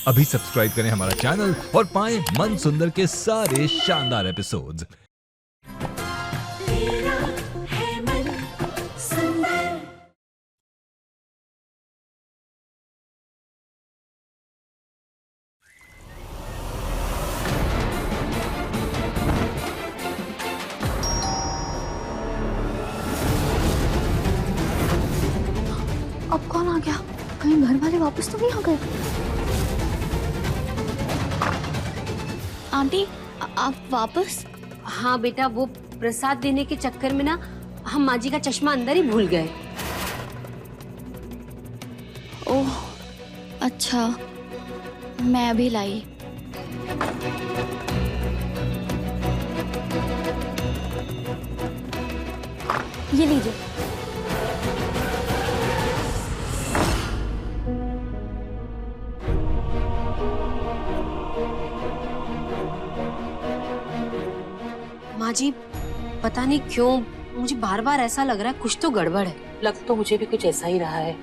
अभी सब्सक्राइब करें हमारा चैनल और पाएं मन सुंदर के सारे शानदार एपिसोड्स। तेरा है मन सुंदर। अब कौन आ गया? कहीं घर वाले वापस तो नहीं आ गए? आंटी, आप वापस? हाँ बेटा, वो प्रसाद देने के चक्कर में ना हम माँ जी का चश्मा अंदर ही भूल गए। ओह अच्छा, मैं अभी लाई। ये लीजिए। माँ जी, पता नहीं क्यों मुझे बार बार ऐसा लग रहा है कुछ तो गड़बड़ है। लग तो मुझे भी कुछ ऐसा ही रहा है,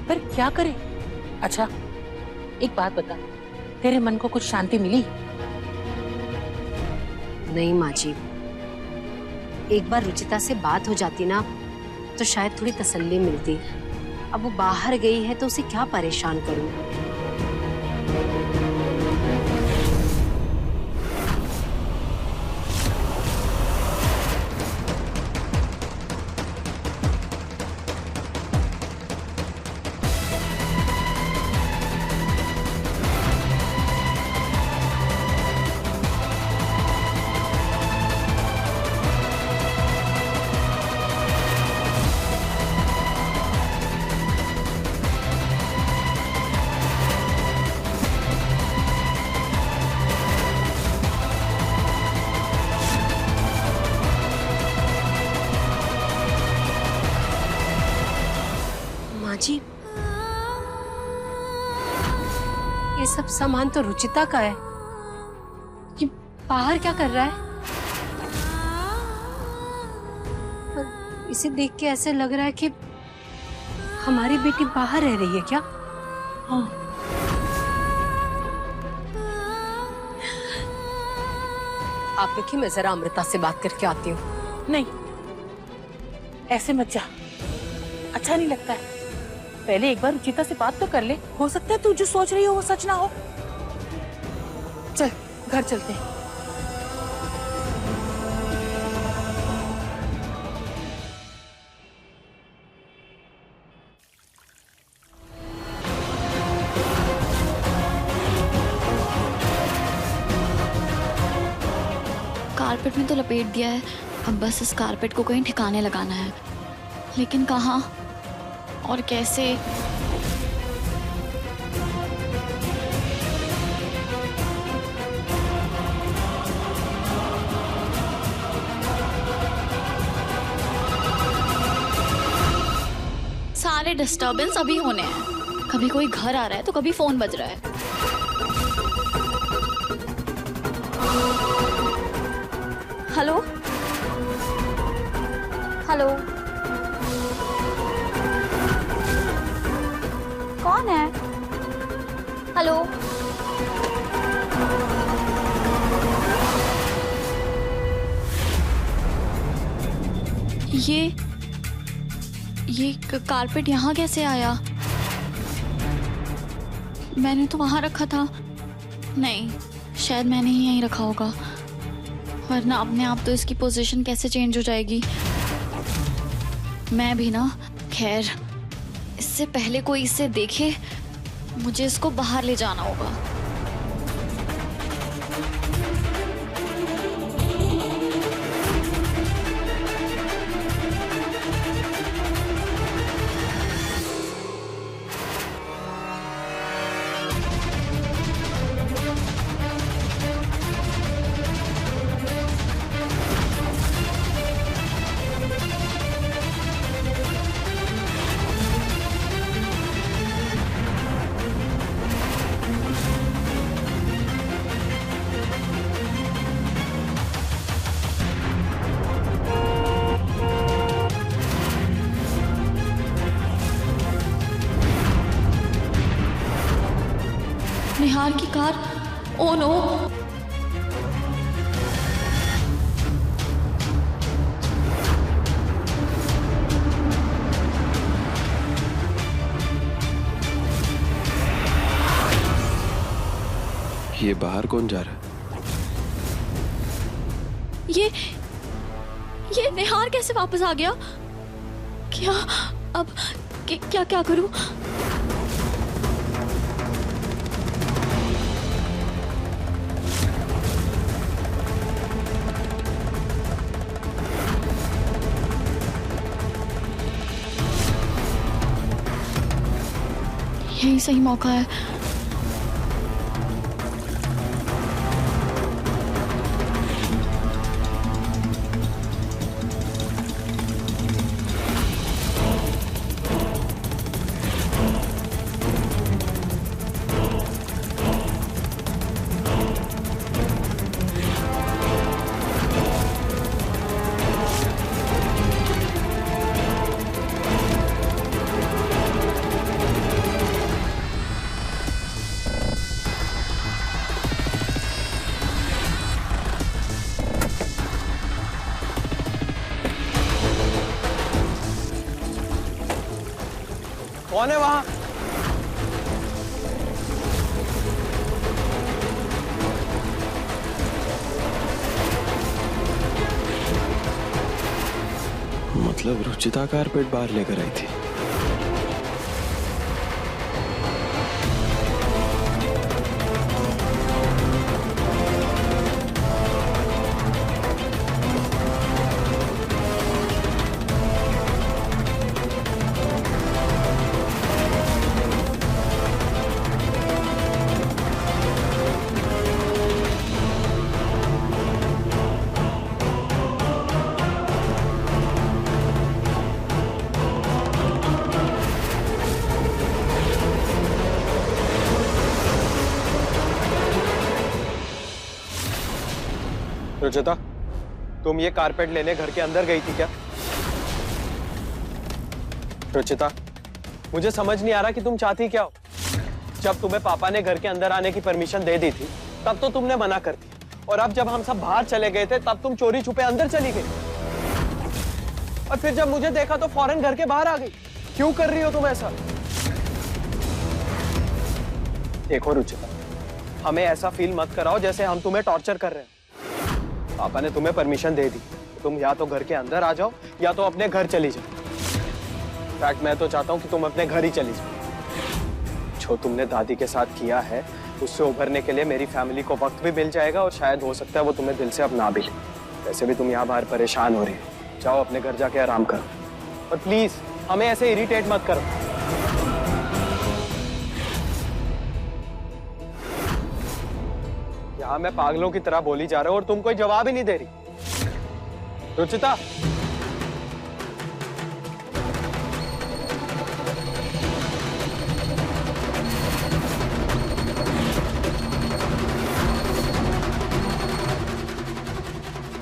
पर क्या करें। अच्छा एक बात बता, तेरे मन को कुछ शांति मिली? नहीं माँ जी, एक बार रुचिता से बात हो जाती ना तो शायद थोड़ी तसल्ली मिलती। अब वो बाहर गई है तो उसे क्या परेशान करूं। जी, ये सब सामान तो रुचिता का है। ये बाहर क्या कर रहा है? पर इसे देख के ऐसे लग रहा है कि हमारी बेटी बाहर रह रही है क्या? हाँ। आप देखिए, मैं जरा अमृता से बात करके आती हूँ। नहीं, ऐसे मत जा, अच्छा नहीं लगता है। पहले एक बार रुचिता से बात तो कर ले, हो सकता है तू जो सोच रही हो वो सच ना हो। चल घर चलते हैं। कारपेट में तो लपेट दिया है, अब बस इस कारपेट को कहीं ठिकाने लगाना है, लेकिन कहाँ और कैसे? सारे डिस्टरबेंस अभी होने हैं, कभी कोई घर आ रहा है तो कभी फोन बज रहा है। हेलो हेलो, कौन है? हेलो, ये कारपेट यहाँ कैसे आया? मैंने तो वहां रखा था। नहीं, शायद मैंने ही यहीं रखा होगा, वरना अपने आप तो इसकी पोजीशन कैसे चेंज हो जाएगी। मैं भी ना, खैर इससे पहले कोई इसे देखे मुझे इसको बाहर ले जाना होगा। निहार की कार। Oh no. ये बाहर कौन जा रहा है? ये निहार कैसे वापस आ गया? क्या अब क्या क्या करूं? यही सही मौका है। कौन है वहां? मतलब रुचिता कारपेट बाहर लेकर आई थी। रुचिता, तुम ये कारपेट लेने घर के अंदर गई थी क्या? रुचिता, मुझे समझ नहीं आ रहा कि तुम चाहती क्या हो। जब तुम्हें पापा ने घर के अंदर आने की परमिशन दे दी थी तब तो तुमने मना कर दिया, और अब जब हम सब बाहर चले गए थे तब तुम चोरी छुपे अंदर चली गई, और फिर जब मुझे देखा तो फौरन घर के बाहर आ गई। क्यों कर रही हो तुम ऐसा? देखो रुचिता, हमें ऐसा फील मत कराओ जैसे हम तुम्हें टॉर्चर कर रहे हैं। पापा ने तुम्हें परमिशन दे दी, तुम या तो घर के अंदर आ जाओ या तो अपने घर चली जाओ। इनफैक्ट मैं तो चाहता हूं कि तुम अपने घर ही चली जाओ। जो तुमने दादी के साथ किया है उससे उभरने के लिए मेरी फैमिली को वक्त भी मिल जाएगा, और शायद हो सकता है वो तुम्हें दिल से अब ना भी ले। वैसे भी तुम यहाँ बाहर परेशान हो रही हो, जाओ अपने घर जाके आराम करो, और प्लीज हमें ऐसे इरिटेट मत करो। यहाँ मैं पागलों की तरह बोली जा रहा हूँ और तुम कोई जवाब ही नहीं दे रही। रुचिता,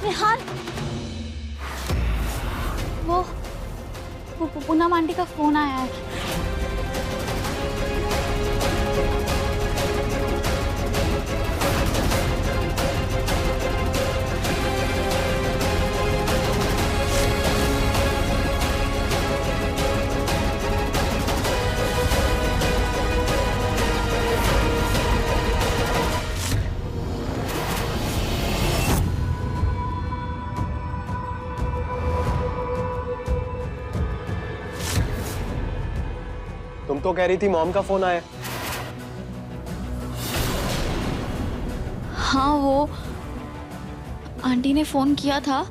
निहार, वो पूनम आंटी का फोन आया है। तुम तो कह रही थी मॉम का फोन आया। हाँ, वो आंटी ने फोन किया था,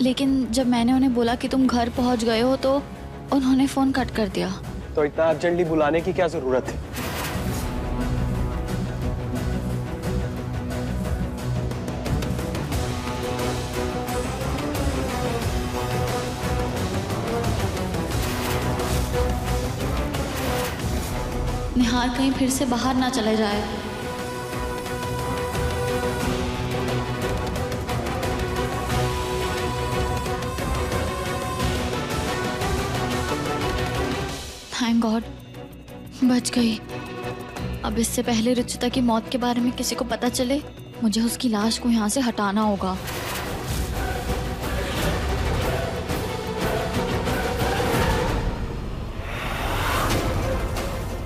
लेकिन जब मैंने उन्हें बोला कि तुम घर पहुंच गए हो तो उन्होंने फोन कट कर दिया। तो इतना अर्जेंटली बुलाने की क्या जरूरत थी? निहार कहीं फिर से बाहर ना चले जाए। थैंक गॉड, बच गई। अब इससे पहले रुचिता की मौत के बारे में किसी को पता चले, मुझे उसकी लाश को यहाँ से हटाना होगा।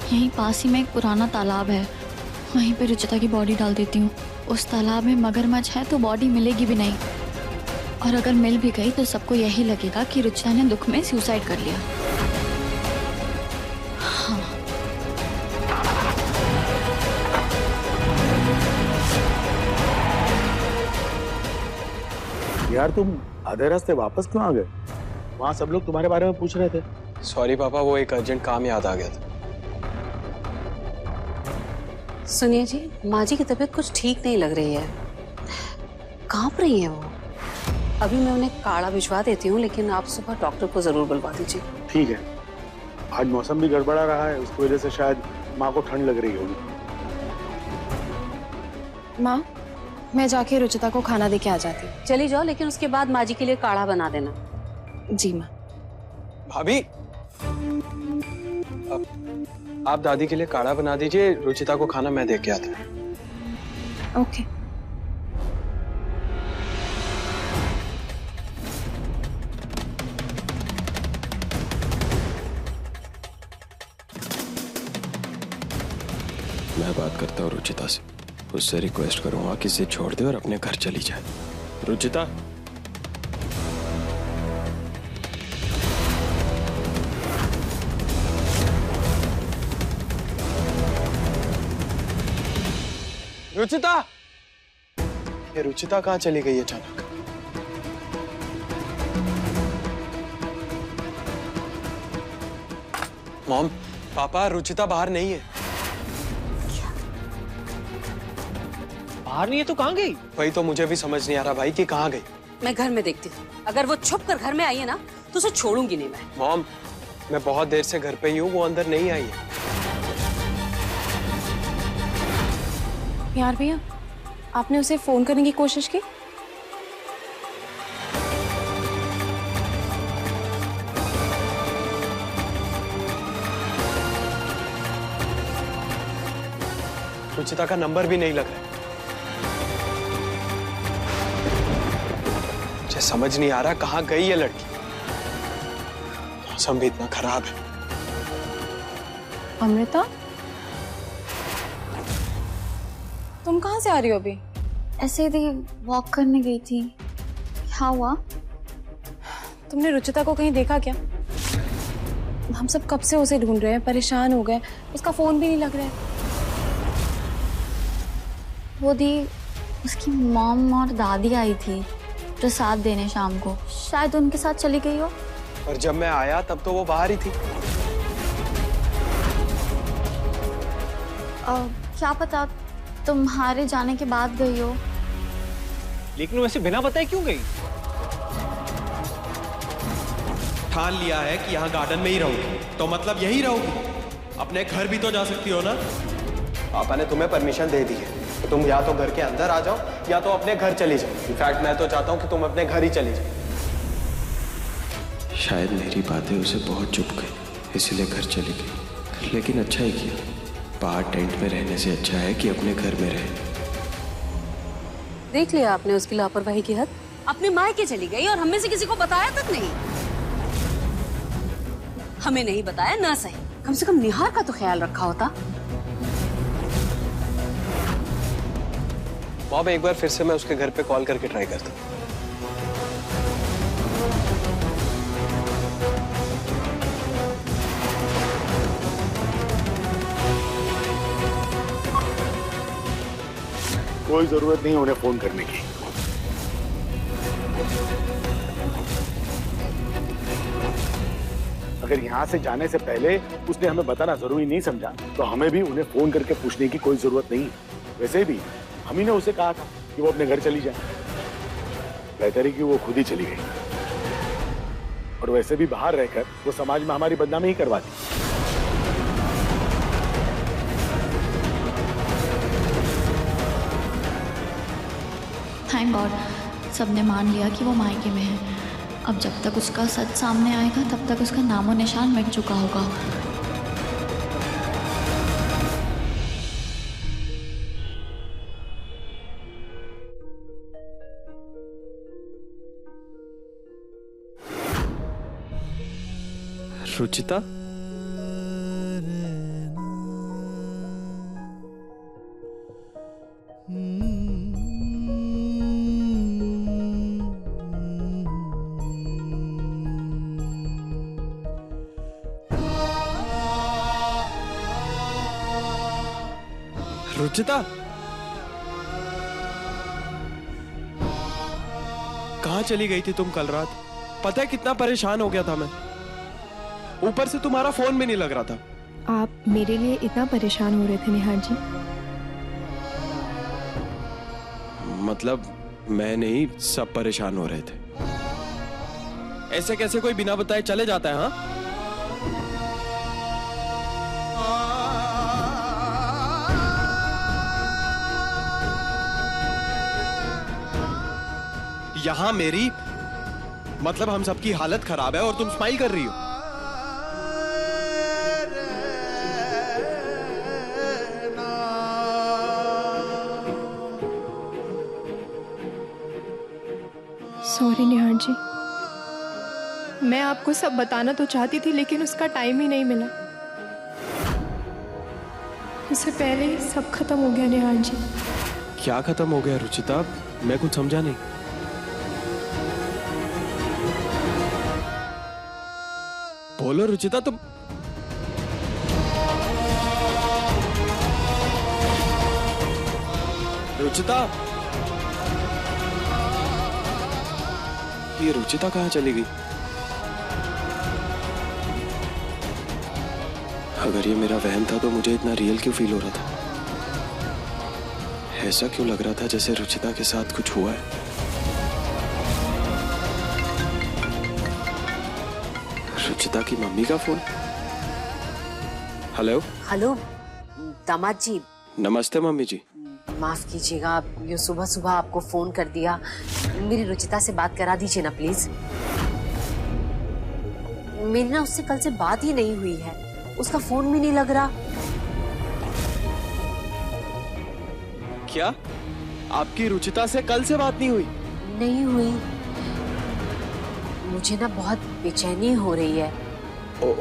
यहीं पास ही में एक पुराना तालाब है, वहीं पे रुचिता की बॉडी डाल देती हूँ। उस तालाब में मगरमच्छ है तो बॉडी मिलेगी भी नहीं, और अगर मिल भी गई तो सबको यही लगेगा कि रुचिता ने दुख में सुसाइड कर लिया। हाँ। यार तुम आधे रास्ते वापस क्यों आ गए? वहाँ सब लोग तुम्हारे बारे में पूछ रहे थे। सॉरी पापा, वो एक अर्जेंट काम याद आ गया था। सुनिए जी, माँ जी की तबीयत कुछ ठीक नहीं लग रही है, कांप रही है वो। अभी मैं उन्हें काढ़ा भिजवा देती हूँ, लेकिन आप सुबह डॉक्टर को जरूर बुलवा दीजिए। ठीक है, आज मौसम भी गड़बड़ा रहा है, उसकी वजह से शायद माँ को ठंड लग रही होगी। माँ, मैं जाके रुचिता को खाना दे के आ जाती हूँ। चली जाओ, लेकिन उसके बाद माँ जी के लिए काढ़ा बना देना। जी माँ। भाभी, आप दादी के लिए काढ़ा बना दीजिए, रुचिता को खाना मैं दे के आता हूँ। ओके। मैं बात करता हूँ रुचिता से, उससे रिक्वेस्ट करूंगा कि इसे छोड़ दे और अपने घर चली जाए। रुचिता, रुचिता, ये रुचिता कहाँ चली गई अचानक? मॉम, पापा, रुचिता बाहर नहीं है। बाहर नहीं है तो कहाँ गई? वही तो मुझे भी समझ नहीं आ रहा भाई कि कहाँ गई। मैं घर में देखती हूँ, अगर वो छुप कर घर में आई है ना तो उसे छोड़ूंगी नहीं मैं। मॉम, मैं बहुत देर से घर पे ही हूँ, वो अंदर नहीं आई है। यार भैया, आपने उसे फोन करने की कोशिश की? रुचिता का नंबर भी नहीं लग रहा है। मुझे समझ नहीं आ रहा कहाँ गई ये लड़की। मौसम भी इतना खराब है। अमृता, तुम कहाँ से आ रही हो अभी? ऐसे ही वॉक करने गई थी। क्या हुआ? तुमने रुचिता को कहीं देखा क्या? हम सब कब से उसे ढूंढ रहे हैं, परेशान हो गए, उसका फोन भी नहीं लग रहा है। वो दी, उसकी मॉम और दादी आई थी प्रसाद देने शाम को, शायद उनके साथ चली गई हो। और जब मैं आया तब तो वो बाहर ही थी। क्या पता, तुम्हारे जाने के बाद गई हो। लेकिन वैसे बिना बताए क्यों गई? ठान लिया है कि यहाँ गार्डन में ही रहोगी, तो मतलब यही रहोगी। अपने घर भी तो जा सकती हो ना। पापा ने तुम्हें परमिशन दे दी है, तो तुम या तो घर के अंदर आ जाओ या तो अपने घर चली जाओ। इनफैक्ट मैं तो चाहता हूँ कि तुम अपने घर ही चली जाओ। शायद मेरी बातें उसे बहुत चुप गई, इसलिए घर चली गई। लेकिन अच्छा ही किया, बाहर टेंट में रहने से अच्छा है कि अपने घर में रहे। देख लिया आपने उसकी लापरवाही की हद। अपने मायके चली गई और हमें से किसी को बताया तक नहीं। हमें नहीं बताया ना सही, कम से कम निहार का तो ख्याल रखा होता। मॉम, एक बार फिर से मैं उसके घर पे कॉल करके ट्राई करता हूँ। कोई जरूरत नहीं उन्हें फोन करने की। अगर यहाँ से जाने से पहले उसने हमें बताना जरूरी नहीं समझा, तो हमें भी उन्हें फोन करके पूछने की कोई जरूरत नहीं। वैसे भी हम ही ने उसे कहा था कि वो अपने घर चली जाए। बेहतर है कि वो खुद ही चली गई, और वैसे भी बाहर रहकर वो समाज में हमारी बदनामी ही करवाती। थैंक गॉड, सबने मान लिया कि वो मायके में है। अब जब तक उसका सच सामने आएगा तब तक उसका नामो निशान मिट चुका होगा। रुचिता, रुचिता, कहाँ चली गई थी तुम कल रात? पता है कितना परेशान हो गया था मैं। ऊपर से तुम्हारा फोन भी नहीं लग रहा था। आप मेरे लिए इतना परेशान हो रहे थे निहार जी? मतलब मैं नहीं, सब परेशान हो रहे थे। ऐसे कैसे कोई बिना बताए चले जाता है? हाँ, यहां मेरी मतलब हम सबकी हालत खराब है और तुम स्माइल कर रही हो। सॉरी निहार जी, मैं आपको सब बताना तो चाहती थी लेकिन उसका टाइम ही नहीं मिला। उससे पहले ही सब खत्म हो गया निहार जी। क्या खत्म हो गया रुचिता? मैं कुछ समझा नहीं। बोलो रुचिता, तुम रुचिता, ये रुचिता कहाँ चली गई? अगर ये मेरा वहम था तो मुझे इतना रियल क्यों फील हो रहा था? ऐसा क्यों लग रहा था जैसे रुचिता के साथ कुछ हुआ है? रुचिता की मम्मी का फोन। हेलो। हेलो दामाद जी। नमस्ते मम्मी जी। माफ कीजिएगा, ये सुबह सुबह आपको फोन कर दिया। मेरी रुचिता से बात करा दीजिए ना प्लीज। मेरी ना उससे कल से बात ही नहीं हुई है, उसका फोन भी नहीं लग रहा। क्या आपकी रुचिता से कल से बात नहीं हुई? नहीं हुई। मुझे ना बहुत बेचैनी हो रही है।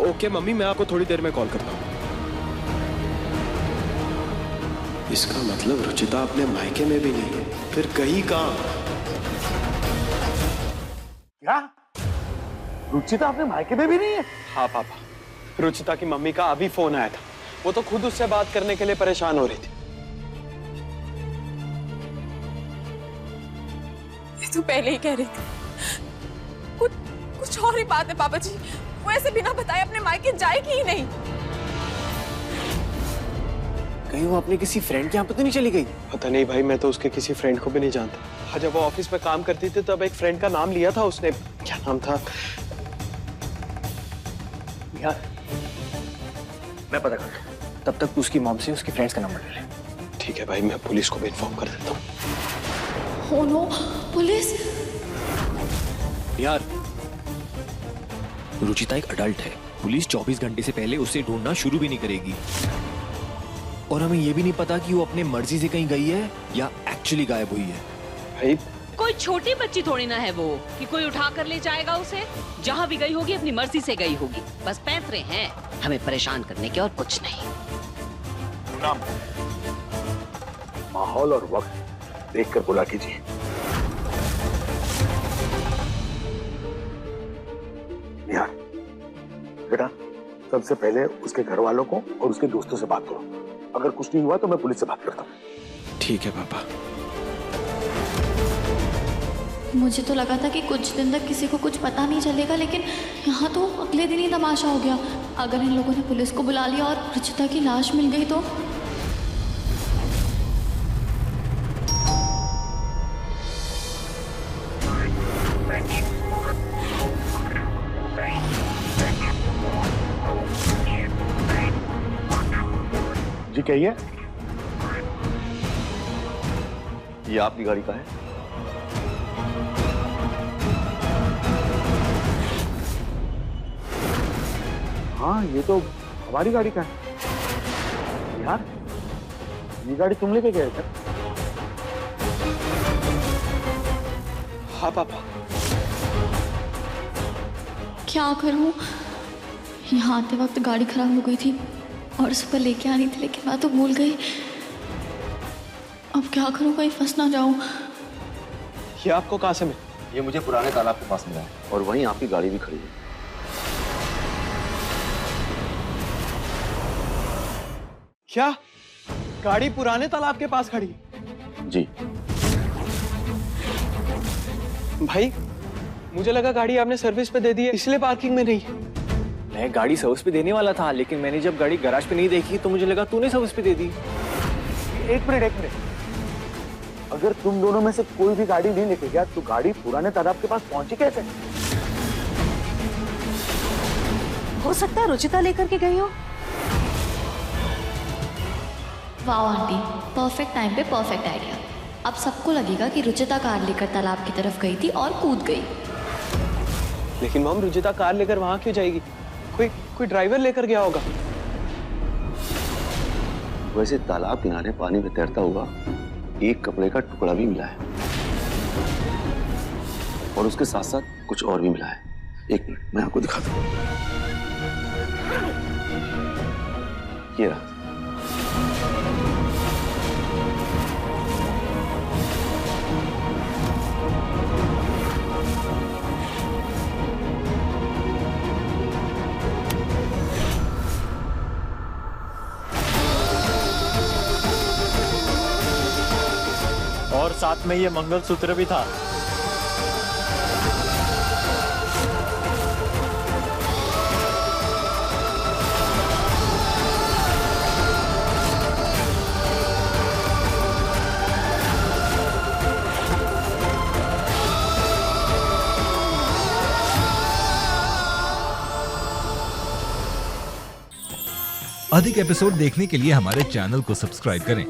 ओके मम्मी, मैं आपको थोड़ी देर में कॉल करता हूँ। इसका मतलब रुचिता अपने मायके में भी नहीं है, फिर कहीं कहाँ? क्या रुचिता अपने मायके में भी नहीं है? हाँ पापा, रुचिता की मम्मी का अभी फोन आया था। वो तो खुद उससे बात करने के लिए परेशान हो रही थी। ये तो पहले ही कह रही थी। कुछ और ही बात है पापा जी, वो ऐसे बिना बताए अपने मायके जाएगी ही नहीं। कहीं वो अपने किसी फ्रेंड के यहाँ पे तो नहीं चली गई? पता नहीं भाई, मैं तो उसके किसी फ्रेंड को भी नहीं जानता। हाँ, जब वो ऑफिस में काम करती थी तब एक फ्रेंड का नाम लिया था उसने। क्या नाम था यार? मैं पता करता हूँ, तब तक उसकी मॉम से उसकी फ्रेंड्स का नंबर ले ले। ठीक है भाई, मैं पुलिस को भी इन्फॉर्म कर देता हूँ। Oh no, police! यार, रुचिता एक अडल्ट है। पुलिस 24 घंटे से पहले उसे ढूंढना शुरू भी नहीं करेगी। और हमें ये भी नहीं पता कि वो अपने मर्जी से कहीं गई है या एक्चुअली गायब हुई है। भाई कोई छोटी बच्ची थोड़ी ना है वो कि कोई उठा कर ले जाएगा उसे। जहाँ भी गई होगी अपनी मर्जी से गई होगी। बस पैंतरे हैं हमें परेशान करने के और कुछ नहीं। माहौल और वक्त देखकर बुला कीजिए। निहार बेटा, सबसे पहले उसके घर वालों को और उसके दोस्तों से बात करो। अगर कुछ नहीं हुआ तो मैं पुलिस से बात करता हूँ। ठीक है पापा। मुझे तो लगा था कि कुछ दिन तक किसी को कुछ पता नहीं चलेगा, लेकिन यहाँ तो अगले दिन ही तमाशा हो गया। अगर इन लोगों ने पुलिस को बुला लिया और रुचिता की लाश मिल गई तो? जी कहिए। ये आपकी गाड़ी का है? हाँ, ये तो हमारी गाड़ी का है। यार, ये गाड़ी तुम लेके गए थे? हाँ पापा। क्या करूं? यहाँ आते वक्त गाड़ी खराब हो गई थी और सुबह लेके आनी थी, लेकिन मैं तो भूल गई। अब क्या करूँ, कहीं फंस ना जाऊँ। ये आपको कहाँ से मिला? ये मुझे पुराने तालाब के पास मिला है और वहीं आपकी गाड़ी भी खड़ी है। क्या गाड़ी पुराने तालाब के पास खड़ी है? जी भाई मुझे लगा गाड़ी आपने सर्विस पे दे दी है, इसलिए पार्किंग में नहीं है। मैं गाड़ी सर्विस पे देने वाला था, लेकिन मैंने जब गाड़ी गैराज पे नहीं देखी तो मुझे लगा तूने सर्विस पे दे दी। एक मिनट, अगर तुम दोनों में से कोई भी गाड़ी नहीं लेके गया तो गाड़ी पुराने तालाब के पास पहुंची कैसे? हो सकता है रुचिता लेकर के गई हो। वाह आंटी, परफेक्ट टाइम पे परफेक्ट आइडिया। अब सबको लगेगा कि रुचिता कार लेकर तालाब की तरफ गई थी और कूद गई। लेकिन मॉम, रुचिता कार लेकर वहां क्यों जाएगी? कोई ड्राइवर लेकर गया होगा। वैसे तालाब किनारे पानी में तैरता हुआ एक कपड़े का टुकड़ा भी मिला है और उसके साथ साथ कुछ और भी मिला है। एक मिनट, मैं आपको दिखाता हूं। ये रहा। और साथ में ये मंगलसूत्र भी था। अधिक एपिसोड देखने के लिए हमारे चैनल को सब्सक्राइब करें